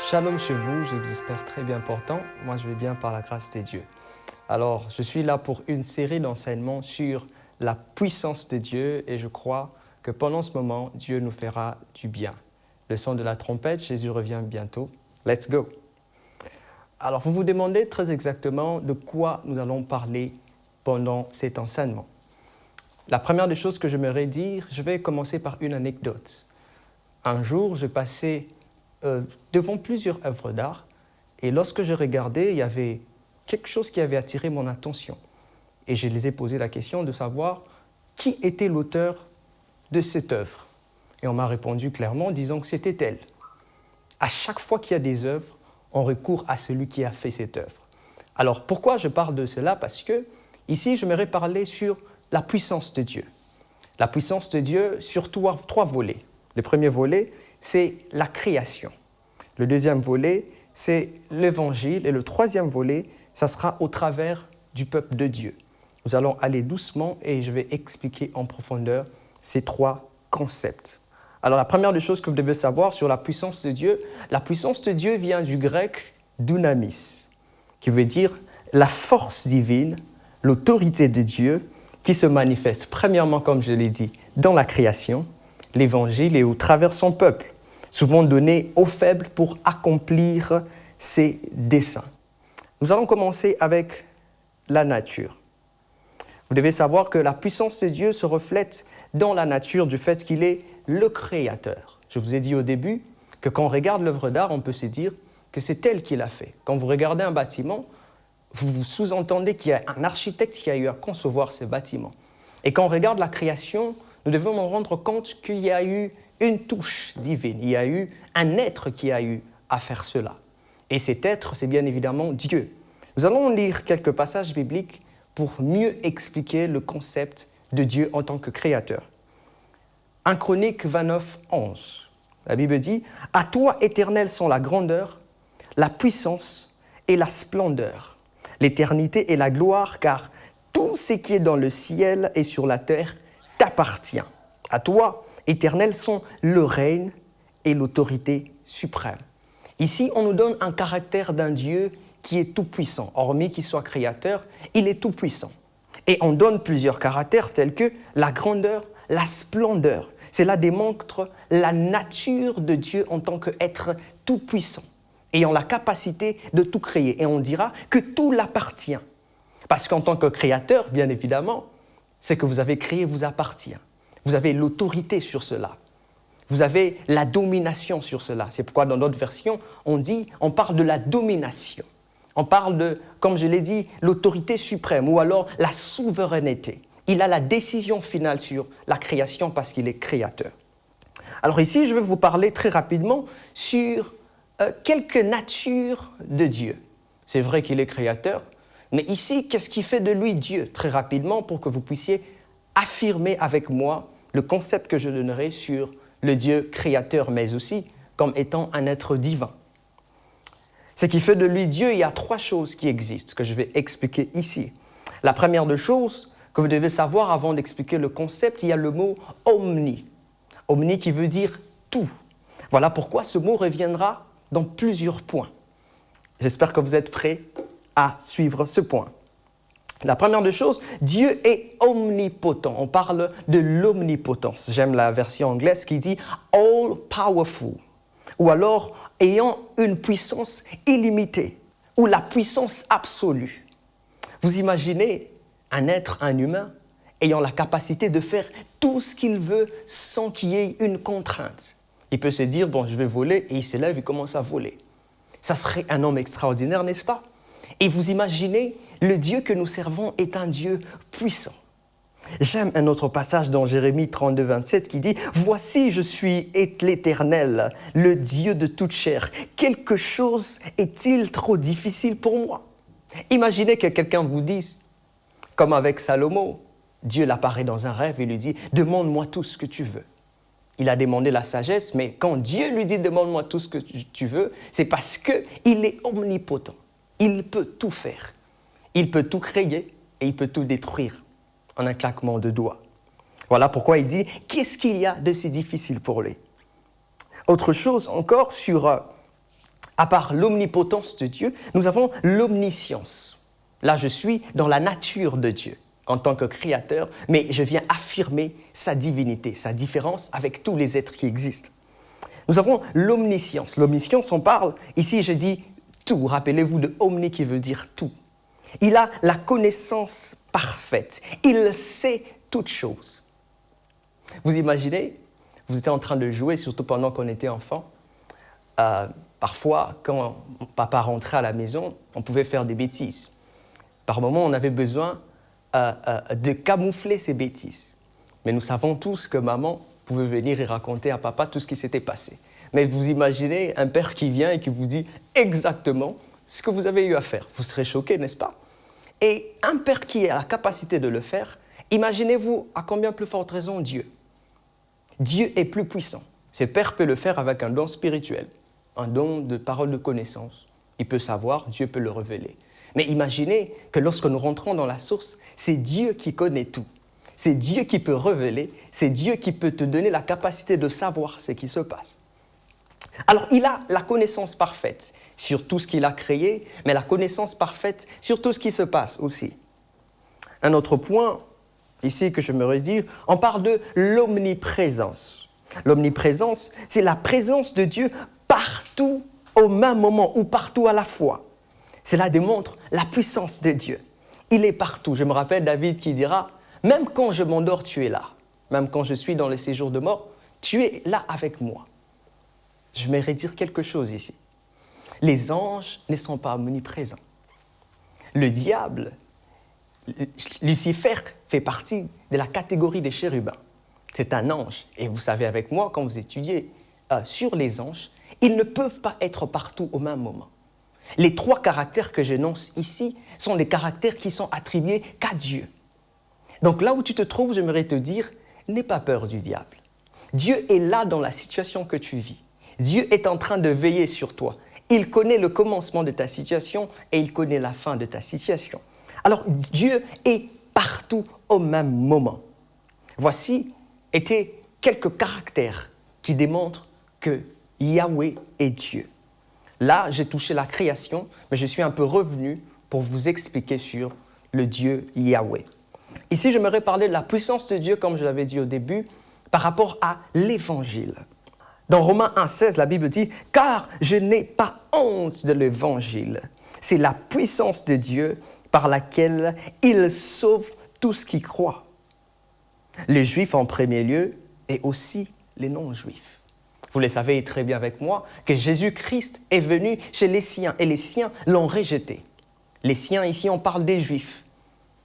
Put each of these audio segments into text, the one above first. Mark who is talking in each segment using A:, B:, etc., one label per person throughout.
A: Shalom chez vous, je vous espère très bien portant. Moi, je vais bien par la grâce de Dieu. Alors, je suis là pour une série d'enseignements sur la puissance de Dieu et je crois que pendant ce moment, Dieu nous fera du bien. Le son de la trompette, Jésus revient bientôt. Let's go! Alors, vous vous demandez très exactement de quoi nous allons parler pendant cet enseignement. La première des choses que j'aimerais dire, je vais commencer par une anecdote. Un jour, je passais devant plusieurs œuvres d'art et lorsque je regardais, il y avait quelque chose qui avait attiré mon attention. Et je les ai posé la question de savoir qui était l'auteur de cette œuvre. Et on m'a répondu clairement en disant que c'était elle. À chaque fois qu'il y a des œuvres, on recourt à celui qui a fait cette œuvre. Alors pourquoi je parle de cela? Parce que ici, j'aimerais parler sur la puissance de Dieu. La puissance de Dieu sur trois volets. Le premier volet, c'est la création. Le deuxième volet, c'est l'évangile. Et le troisième volet, ça sera au travers du peuple de Dieu. Nous allons aller doucement et je vais expliquer en profondeur ces trois concepts. Alors la première des choses que vous devez savoir sur la puissance de Dieu vient du grec dunamis, qui veut dire la force divine, l'autorité de Dieu qui se manifeste premièrement, comme je l'ai dit, dans la création, l'évangile et au travers son peuple, souvent donné aux faibles pour accomplir ses desseins. Nous allons commencer avec la nature. Vous devez savoir que la puissance de Dieu se reflète dans la nature du fait qu'il est le créateur. Je vous ai dit au début que quand on regarde l'œuvre d'art, on peut se dire que c'est elle qui l'a fait. Quand vous regardez un bâtiment, vous sous-entendez qu'il y a un architecte qui a eu à concevoir ce bâtiment. Et quand on regarde la création, nous devons nous rendre compte qu'il y a eu une touche divine, il y a eu un être qui a eu à faire cela. Et cet être, c'est bien évidemment Dieu. Nous allons lire quelques passages bibliques pour mieux expliquer le concept de Dieu en tant que créateur. 1 Chroniques 29, 11. La Bible dit « À toi, Éternel, sont la grandeur, la puissance et la splendeur, l'éternité et la gloire, car tout ce qui est dans le ciel et sur la terre t'appartient. À toi, Éternel, sont le règne et l'autorité suprême. » Ici, on nous donne un caractère d'un Dieu qui est tout-puissant. Hormis qu'il soit créateur, il est tout-puissant. Et on donne plusieurs caractères tels que la grandeur, la splendeur. Cela démontre la nature de Dieu en tant qu'être tout-puissant, ayant la capacité de tout créer. Et on dira que tout l'appartient. Parce qu'en tant que créateur, bien évidemment, ce que vous avez créé vous appartient. Vous avez l'autorité sur cela. Vous avez la domination sur cela. C'est pourquoi dans d'autres versions, on parle de la domination. On parle de, comme je l'ai dit, l'autorité suprême ou alors la souveraineté. Il a la décision finale sur la création parce qu'il est créateur. Alors ici, je vais vous parler très rapidement sur quelques natures de Dieu. C'est vrai qu'il est créateur, mais ici, qu'est-ce qui fait de lui Dieu? Très rapidement, pour que vous puissiez affirmer avec moi le concept que je donnerai sur le Dieu créateur, mais aussi comme étant un être divin. Ce qui fait de lui Dieu, il y a trois choses qui existent, que je vais expliquer ici. La première des choses que vous devez savoir avant d'expliquer le concept, il y a le mot « omni ». Omni qui veut dire « tout ». Voilà pourquoi ce mot reviendra dans plusieurs points. J'espère que vous êtes prêts à suivre ce point. La première des choses, Dieu est omnipotent. On parle de l'omnipotence. J'aime la version anglaise qui dit « all powerful » ou alors « ayant une puissance illimitée » ou « la puissance absolue ». Vous imaginez un être, un humain, ayant la capacité de faire tout ce qu'il veut sans qu'il y ait une contrainte. Il peut se dire « bon, je vais voler » et il se lève, il commence à voler. Ça serait un homme extraordinaire, n'est-ce pas? Et vous imaginez, le Dieu que nous servons est un Dieu puissant. J'aime un autre passage dans Jérémie 32, 27 qui dit « Voici, je suis l'Éternel, le Dieu de toute chair. Quelque chose est-il trop difficile pour moi ?» Imaginez que quelqu'un vous dise, comme avec Salomon, Dieu l'apparaît dans un rêve et lui dit « Demande-moi tout ce que tu veux ». Il a demandé la sagesse, mais quand Dieu lui dit « Demande-moi tout ce que tu veux », c'est parce qu'il est omnipotent. Il peut tout faire. Il peut tout créer et il peut tout détruire en un claquement de doigts. Voilà pourquoi il dit « Qu'est-ce qu'il y a de si difficile pour lui ?» Autre chose encore sur À part l'omnipotence de Dieu, nous avons l'omniscience. Là, je suis dans la nature de Dieu en tant que créateur, mais je viens affirmer sa divinité, sa différence avec tous les êtres qui existent. Nous avons l'omniscience. L'omniscience, on parle, ici je dis tout. Rappelez-vous de omni qui veut dire tout. Il a la connaissance parfaite. Il sait toutes choses. Vous imaginez, vous étiez en train de jouer, surtout pendant qu'on était enfant. Parfois, quand papa rentrait à la maison, on pouvait faire des bêtises. Par moments, on avait besoin de camoufler ces bêtises. Mais nous savons tous que maman pouvait venir et raconter à papa tout ce qui s'était passé. Mais vous imaginez un père qui vient et qui vous dit exactement ce que vous avez eu à faire. Vous serez choqué, n'est-ce pas? Et un père qui a la capacité de le faire, imaginez-vous à combien plus forte raison Dieu. Dieu est plus puissant. Ce père peut le faire avec un don spirituel, un don de parole de connaissance. Il peut savoir, Dieu peut le révéler. Mais imaginez que lorsque nous rentrons dans la source, c'est Dieu qui connaît tout. C'est Dieu qui peut révéler, c'est Dieu qui peut te donner la capacité de savoir ce qui se passe. Alors, il a la connaissance parfaite sur tout ce qu'il a créé, mais la connaissance parfaite sur tout ce qui se passe aussi. Un autre point, ici, que j'aimerais dire, on parle de l'omniprésence. L'omniprésence, c'est la présence de Dieu partout au même moment ou partout à la fois. Cela démontre la puissance de Dieu. Il est partout. Je me rappelle David qui dira « Même quand je m'endors, tu es là. Même quand je suis dans le séjour de mort, tu es là avec moi. » J'aimerais dire quelque chose ici. Les anges ne sont pas omniprésents. Le diable, Lucifer, fait partie de la catégorie des chérubins. C'est un ange. Et vous savez avec moi, quand vous étudiez sur les anges, ils ne peuvent pas être partout au même moment. Les 3 caractères que j'énonce ici sont des caractères qui sont attribués qu'à Dieu. Donc là où tu te trouves, j'aimerais te dire, n'aie pas peur du diable. Dieu est là dans la situation que tu vis. Dieu est en train de veiller sur toi. Il connaît le commencement de ta situation et il connaît la fin de ta situation. Alors Dieu est partout au même moment. Voici étaient quelques caractères qui démontrent que Yahweh est Dieu. Là, j'ai touché la création, mais je suis un peu revenu pour vous expliquer sur le Dieu Yahweh. Ici, j'aimerais parler de la puissance de Dieu, comme je l'avais dit au début, par rapport à l'Évangile. Dans Romains 1,16, la Bible dit « Car je n'ai pas honte de l'Évangile. C'est la puissance de Dieu par laquelle il sauve tous qui croient. Les Juifs en premier lieu et aussi les non-Juifs. » Vous le savez très bien avec moi que Jésus-Christ est venu chez les siens et les siens l'ont rejeté. Les siens, ici, on parle des Juifs.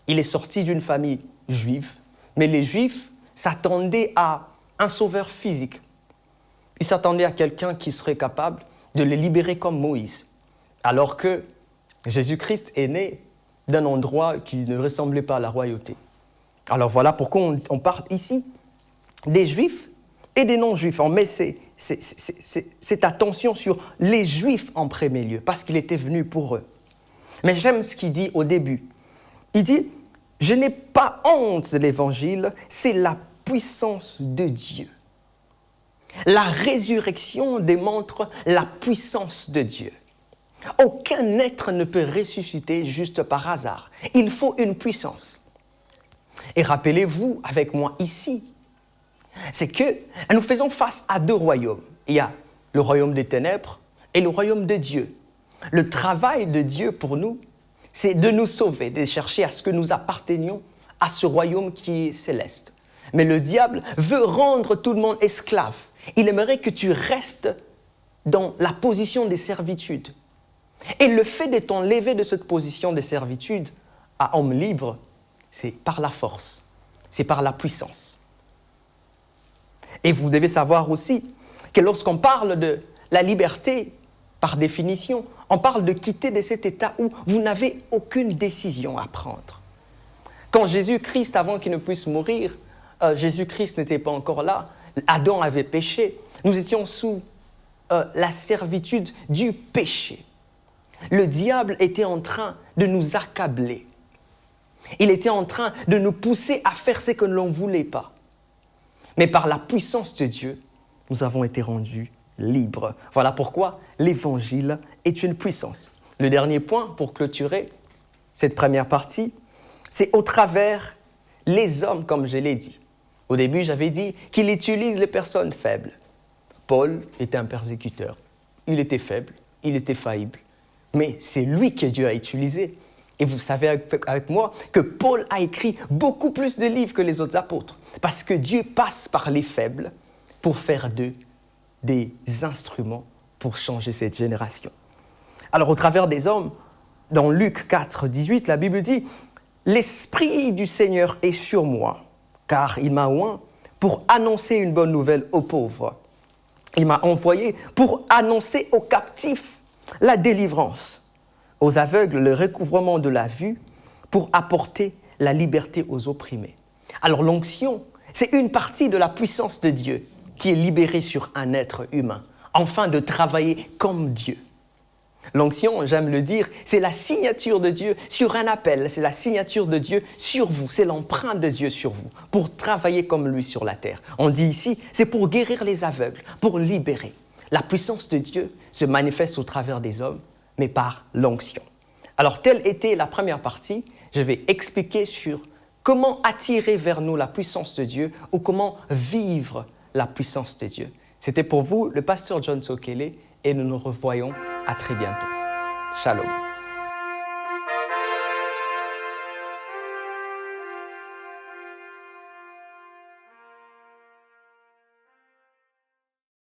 A: Il est sorti d'une famille juive, mais les Juifs s'attendaient à un sauveur physique. Ils s'attendaient à quelqu'un qui serait capable de les libérer comme Moïse, alors que Jésus-Christ est né d'un endroit qui ne ressemblait pas à la royauté. Alors voilà pourquoi on parle ici des Juifs et des non-Juifs. On met cette attention sur les Juifs en premier lieu, parce qu'il était venu pour eux. Mais j'aime ce qu'il dit au début. Il dit « Je n'ai pas honte de l'Évangile, c'est la puissance de Dieu. » La résurrection démontre la puissance de Dieu. Aucun être ne peut ressusciter juste par hasard. Il faut une puissance. Et rappelez-vous avec moi ici, c'est que nous faisons face à 2 royaumes. Il y a le royaume des ténèbres et le royaume de Dieu. Le travail de Dieu pour nous, c'est de nous sauver, de chercher à ce que nous appartenions à ce royaume qui est céleste. Mais le diable veut rendre tout le monde esclave. Il aimerait que tu restes dans la position des servitudes. Et le fait de t'enlever de cette position de servitude à homme libre, c'est par la force, c'est par la puissance. Et vous devez savoir aussi que lorsqu'on parle de la liberté, par définition, on parle de quitter de cet état où vous n'avez aucune décision à prendre. Quand Jésus-Christ, avant qu'il ne puisse mourir, Jésus-Christ n'était pas encore là, Adam avait péché, nous étions sous la servitude du péché. Le diable était en train de nous accabler. Il était en train de nous pousser à faire ce que l'on ne voulait pas. Mais par la puissance de Dieu, nous avons été rendus libre. Voilà pourquoi l'Évangile est une puissance. Le dernier point pour clôturer cette première partie, c'est au travers les hommes, comme je l'ai dit. Au début, j'avais dit qu'il utilise les personnes faibles. Paul était un persécuteur. Il était faible, il était faillible. Mais c'est lui que Dieu a utilisé. Et vous savez avec moi que Paul a écrit beaucoup plus de livres que les autres apôtres. Parce que Dieu passe par les faibles pour faire d'eux des instruments pour changer cette génération. Alors au travers des hommes, dans Luc 4, 18, la Bible dit « L'Esprit du Seigneur est sur moi, car il m'a oint pour annoncer une bonne nouvelle aux pauvres. Il m'a envoyé pour annoncer aux captifs la délivrance, aux aveugles le recouvrement de la vue, pour apporter la liberté aux opprimés. » Alors l'onction, c'est une partie de la puissance de Dieu qui est libérée sur un être humain, afin de travailler comme Dieu. L'onction, j'aime le dire, c'est la signature de Dieu sur un appel, c'est la signature de Dieu sur vous, c'est l'empreinte de Dieu sur vous, pour travailler comme lui sur la terre. On dit ici, c'est pour guérir les aveugles, pour libérer. La puissance de Dieu se manifeste au travers des hommes, mais par l'onction. Alors, telle était la première partie, je vais expliquer sur comment attirer vers nous la puissance de Dieu ou comment vivre la puissance de Dieu. C'était pour vous le pasteur John Sokele et nous nous revoyons à très bientôt. Shalom.